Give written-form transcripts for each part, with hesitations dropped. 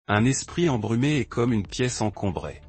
Un esprit embrumé est comme une pièce encombrée.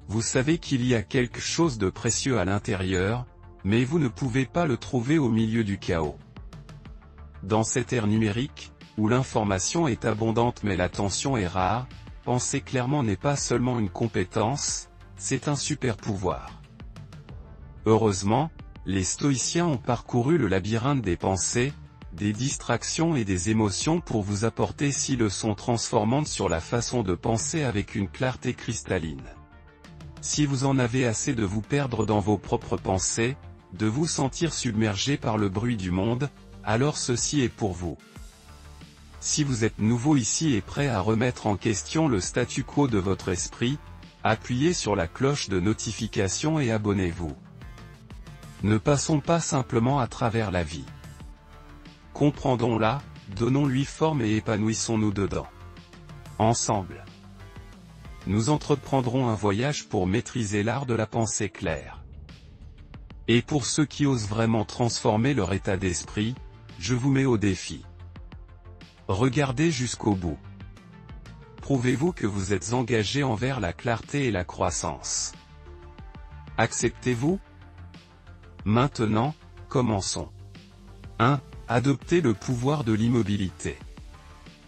Vous savez qu'il y a quelque chose de précieux à l'intérieur, mais vous ne pouvez pas le trouver au milieu du chaos. Dans cette ère numérique, où l'information est abondante mais l'attention est rare, penser clairement n'est pas seulement une compétence, c'est un super pouvoir. Heureusement, les stoïciens ont parcouru le labyrinthe des pensées, des distractions et des émotions pour vous apporter 6 leçons transformantes sur la façon de penser avec une clarté cristalline. Si vous en avez assez de vous perdre dans vos propres pensées, de vous sentir submergé par le bruit du monde, alors ceci est pour vous. Si vous êtes nouveau ici et prêt à remettre en question le statu quo de votre esprit, appuyez sur la cloche de notification et abonnez-vous. Ne passons pas simplement à travers la vie. Comprendons-la, donnons-lui forme et épanouissons-nous dedans. Ensemble. Nous entreprendrons un voyage pour maîtriser l'art de la pensée claire. Et pour ceux qui osent vraiment transformer leur état d'esprit, je vous mets au défi. Regardez jusqu'au bout. Prouvez-vous que vous êtes engagé envers la clarté et la croissance. Acceptez-vous? Maintenant, commençons. 1. Adoptez le pouvoir de l'immobilité.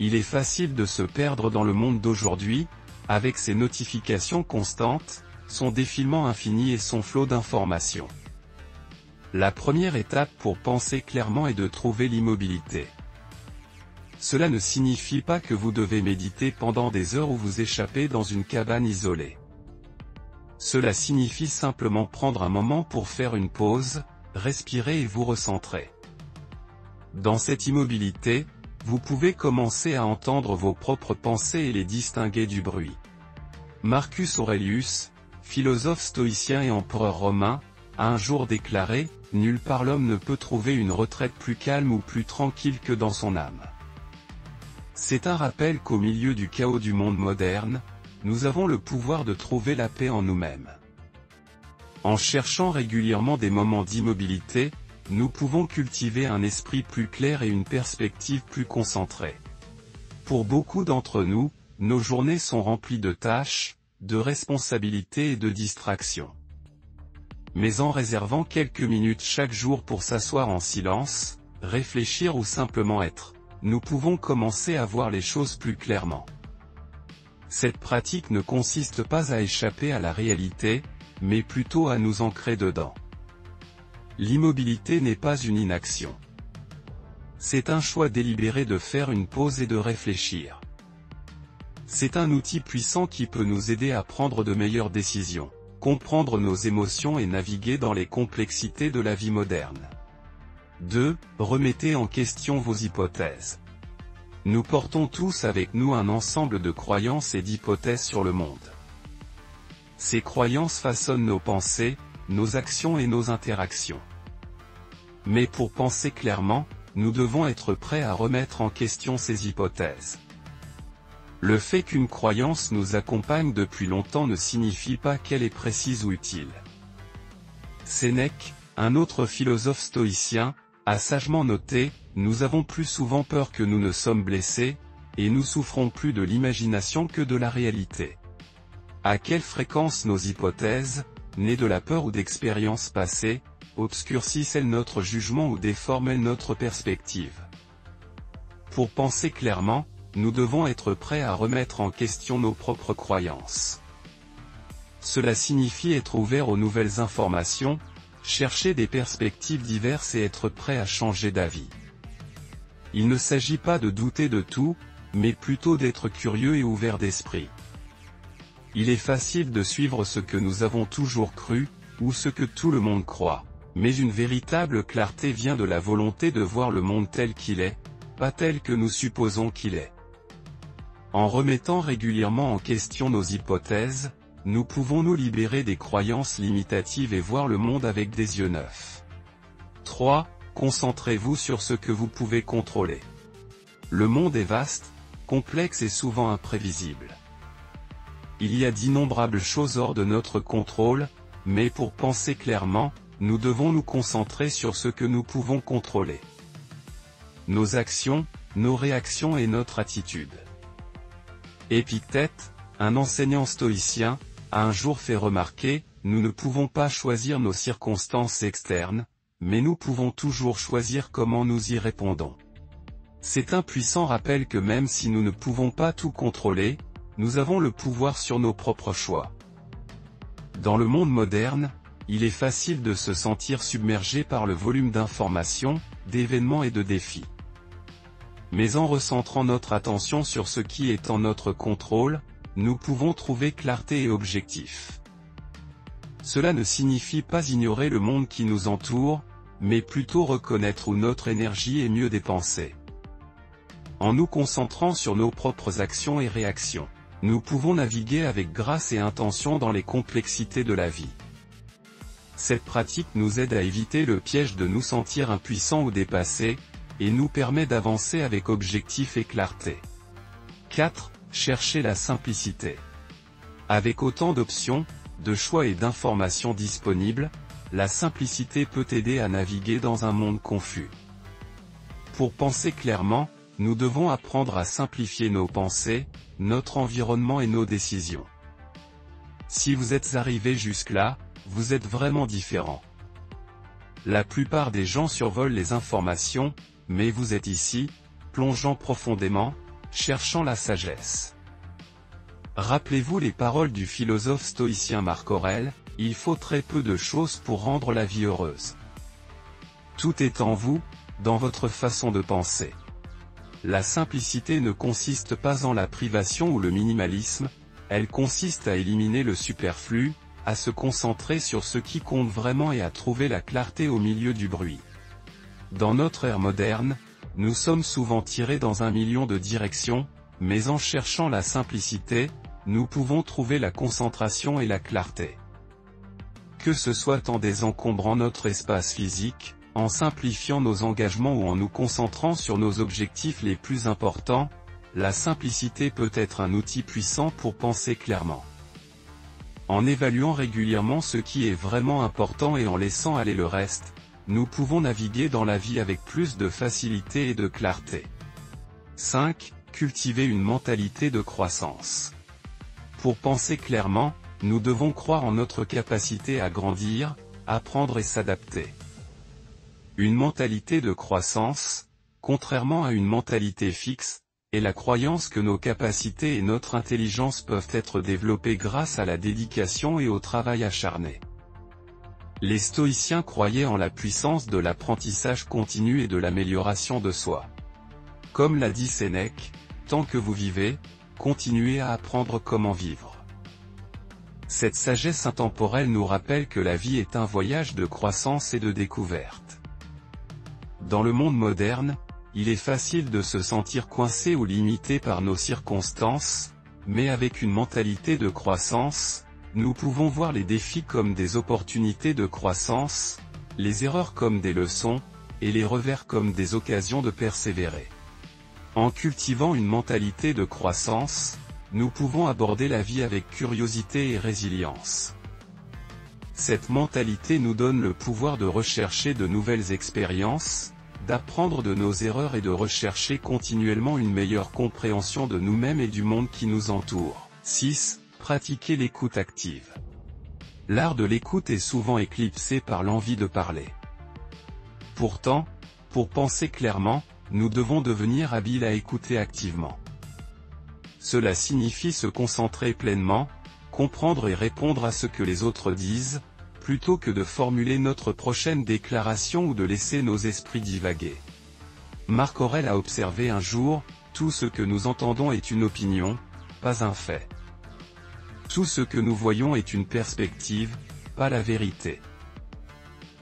Il est facile de se perdre dans le monde d'aujourd'hui, avec ses notifications constantes, son défilement infini et son flot d'informations. La première étape pour penser clairement est de trouver l'immobilité. Cela ne signifie pas que vous devez méditer pendant des heures ou vous échapper dans une cabane isolée. Cela signifie simplement prendre un moment pour faire une pause, respirer et vous recentrer. Dans cette immobilité, vous pouvez commencer à entendre vos propres pensées et les distinguer du bruit. Marcus Aurelius, philosophe stoïcien et empereur romain, a un jour déclaré « Nulle part l'homme ne peut trouver une retraite plus calme ou plus tranquille que dans son âme ». C'est un rappel qu'au milieu du chaos du monde moderne, nous avons le pouvoir de trouver la paix en nous-mêmes. En cherchant régulièrement des moments d'immobilité, nous pouvons cultiver un esprit plus clair et une perspective plus concentrée. Pour beaucoup d'entre nous, nos journées sont remplies de tâches, de responsabilités et de distractions. Mais en réservant quelques minutes chaque jour pour s'asseoir en silence, réfléchir ou simplement être, nous pouvons commencer à voir les choses plus clairement. Cette pratique ne consiste pas à échapper à la réalité, mais plutôt à nous ancrer dedans. L'immobilité n'est pas une inaction. C'est un choix délibéré de faire une pause et de réfléchir. C'est un outil puissant qui peut nous aider à prendre de meilleures décisions, comprendre nos émotions et naviguer dans les complexités de la vie moderne. 2. Remettez en question vos hypothèses. Nous portons tous avec nous un ensemble de croyances et d'hypothèses sur le monde. Ces croyances façonnent nos pensées, nos actions et nos interactions. Mais pour penser clairement, nous devons être prêts à remettre en question ces hypothèses. Le fait qu'une croyance nous accompagne depuis longtemps ne signifie pas qu'elle est précise ou utile. Sénèque, un autre philosophe stoïcien, a sagement noté « Nous avons plus souvent peur que nous ne sommes blessés, et nous souffrons plus de l'imagination que de la réalité. » À quelle fréquence nos hypothèses, nées de la peur ou d'expériences passées, obscurcissent-elles notre jugement ou déforment-elles notre perspective? Pour penser clairement, nous devons être prêts à remettre en question nos propres croyances. Cela signifie être ouvert aux nouvelles informations, chercher des perspectives diverses et être prêt à changer d'avis. Il ne s'agit pas de douter de tout, mais plutôt d'être curieux et ouvert d'esprit. Il est facile de suivre ce que nous avons toujours cru, ou ce que tout le monde croit. Mais une véritable clarté vient de la volonté de voir le monde tel qu'il est, pas tel que nous supposons qu'il est. En remettant régulièrement en question nos hypothèses, nous pouvons nous libérer des croyances limitatives et voir le monde avec des yeux neufs. 3. Concentrez-vous sur ce que vous pouvez contrôler. Le monde est vaste, complexe et souvent imprévisible. Il y a d'innombrables choses hors de notre contrôle, mais pour penser clairement, nous devons nous concentrer sur ce que nous pouvons contrôler. Nos actions, nos réactions et notre attitude. Épictète, un enseignant stoïcien, a un jour fait remarquer, nous ne pouvons pas choisir nos circonstances externes, mais nous pouvons toujours choisir comment nous y répondons. C'est un puissant rappel que même si nous ne pouvons pas tout contrôler, nous avons le pouvoir sur nos propres choix. Dans le monde moderne, il est facile de se sentir submergé par le volume d'informations, d'événements et de défis. Mais en recentrant notre attention sur ce qui est en notre contrôle, nous pouvons trouver clarté et objectif. Cela ne signifie pas ignorer le monde qui nous entoure, mais plutôt reconnaître où notre énergie est mieux dépensée. En nous concentrant sur nos propres actions et réactions, nous pouvons naviguer avec grâce et intention dans les complexités de la vie. Cette pratique nous aide à éviter le piège de nous sentir impuissants ou dépassés, et nous permet d'avancer avec objectif et clarté. 4. Chercher la simplicité. Avec autant d'options, de choix et d'informations disponibles, la simplicité peut aider à naviguer dans un monde confus. Pour penser clairement, nous devons apprendre à simplifier nos pensées, notre environnement et nos décisions. Si vous êtes arrivé jusque-là, vous êtes vraiment différent. La plupart des gens survolent les informations, mais vous êtes ici, plongeant profondément, cherchant la sagesse. Rappelez-vous les paroles du philosophe stoïcien Marc Aurèle, il faut très peu de choses pour rendre la vie heureuse. Tout est en vous, dans votre façon de penser. La simplicité ne consiste pas en la privation ou le minimalisme, elle consiste à éliminer le superflu, à se concentrer sur ce qui compte vraiment et à trouver la clarté au milieu du bruit. Dans notre ère moderne, nous sommes souvent tirés dans un million de directions, mais en cherchant la simplicité, nous pouvons trouver la concentration et la clarté. Que ce soit en désencombrant notre espace physique, en simplifiant nos engagements ou en nous concentrant sur nos objectifs les plus importants, la simplicité peut être un outil puissant pour penser clairement. En évaluant régulièrement ce qui est vraiment important et en laissant aller le reste, nous pouvons naviguer dans la vie avec plus de facilité et de clarté. 5. Cultiver une mentalité de croissance. Pour penser clairement, nous devons croire en notre capacité à grandir, apprendre et s'adapter. Une mentalité de croissance, contrairement à une mentalité fixe, est la croyance que nos capacités et notre intelligence peuvent être développées grâce à la dédication et au travail acharné. Les stoïciens croyaient en la puissance de l'apprentissage continu et de l'amélioration de soi. Comme l'a dit Sénèque, tant que vous vivez, continuez à apprendre comment vivre. Cette sagesse intemporelle nous rappelle que la vie est un voyage de croissance et de découverte. Dans le monde moderne, il est facile de se sentir coincé ou limité par nos circonstances, mais avec une mentalité de croissance, nous pouvons voir les défis comme des opportunités de croissance, les erreurs comme des leçons, et les revers comme des occasions de persévérer. En cultivant une mentalité de croissance, nous pouvons aborder la vie avec curiosité et résilience. Cette mentalité nous donne le pouvoir de rechercher de nouvelles expériences, d'apprendre de nos erreurs et de rechercher continuellement une meilleure compréhension de nous-mêmes et du monde qui nous entoure. 6. Pratiquer l'écoute active. L'art de l'écoute est souvent éclipsé par l'envie de parler. Pourtant, pour penser clairement, nous devons devenir habiles à écouter activement. Cela signifie se concentrer pleinement, comprendre et répondre à ce que les autres disent, plutôt que de formuler notre prochaine déclaration ou de laisser nos esprits divaguer. Marc Aurèle a observé un jour, tout ce que nous entendons est une opinion, pas un fait. Tout ce que nous voyons est une perspective, pas la vérité.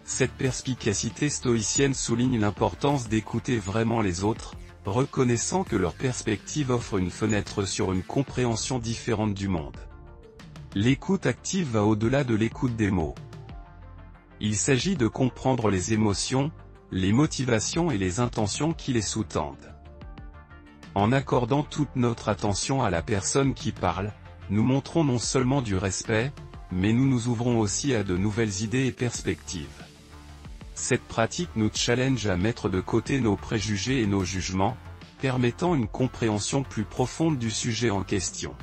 Cette perspicacité stoïcienne souligne l'importance d'écouter vraiment les autres, reconnaissant que leur perspective offre une fenêtre sur une compréhension différente du monde. L'écoute active va au-delà de l'écoute des mots. Il s'agit de comprendre les émotions, les motivations et les intentions qui les sous-tendent. En accordant toute notre attention à la personne qui parle, nous montrons non seulement du respect, mais nous nous ouvrons aussi à de nouvelles idées et perspectives. Cette pratique nous challenge à mettre de côté nos préjugés et nos jugements, permettant une compréhension plus profonde du sujet en question.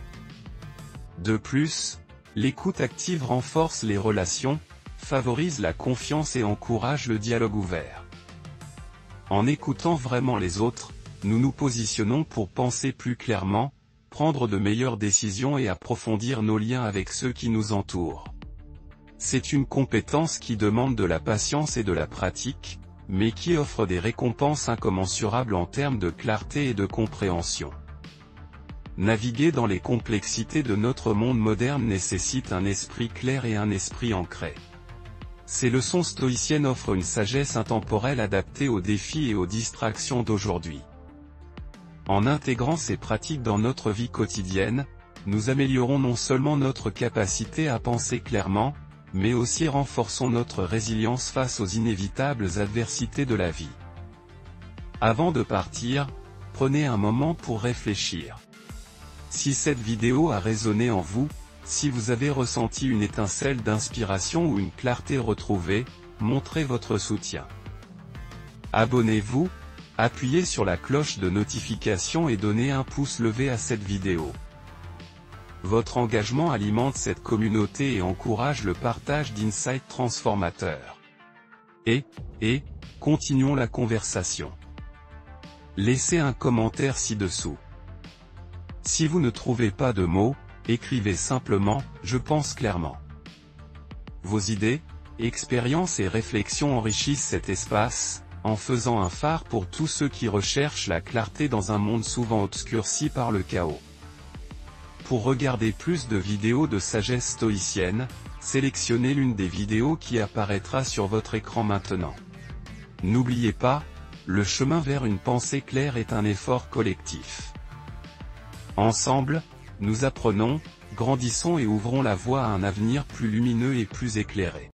De plus, l'écoute active renforce les relations, favorise la confiance et encourage le dialogue ouvert. En écoutant vraiment les autres, nous nous positionnons pour penser plus clairement, prendre de meilleures décisions et approfondir nos liens avec ceux qui nous entourent. C'est une compétence qui demande de la patience et de la pratique, mais qui offre des récompenses incommensurables en termes de clarté et de compréhension. Naviguer dans les complexités de notre monde moderne nécessite un esprit clair et un esprit ancré. Ces leçons stoïciennes offrent une sagesse intemporelle adaptée aux défis et aux distractions d'aujourd'hui. En intégrant ces pratiques dans notre vie quotidienne, nous améliorons non seulement notre capacité à penser clairement, mais aussi renforçons notre résilience face aux inévitables adversités de la vie. Avant de partir, prenez un moment pour réfléchir. Si cette vidéo a résonné en vous, si vous avez ressenti une étincelle d'inspiration ou une clarté retrouvée, montrez votre soutien. Abonnez-vous, appuyez sur la cloche de notification et donnez un pouce levé à cette vidéo. Votre engagement alimente cette communauté et encourage le partage d'insights transformateurs. Et, continuons la conversation. Laissez un commentaire ci-dessous. Si vous ne trouvez pas de mots, écrivez simplement « Je pense clairement ». Vos idées, expériences et réflexions enrichissent cet espace, en faisant un phare pour tous ceux qui recherchent la clarté dans un monde souvent obscurci par le chaos. Pour regarder plus de vidéos de sagesse stoïcienne, sélectionnez l'une des vidéos qui apparaîtra sur votre écran maintenant. N'oubliez pas, le chemin vers une pensée claire est un effort collectif. Ensemble, nous apprenons, grandissons et ouvrons la voie à un avenir plus lumineux et plus éclairé.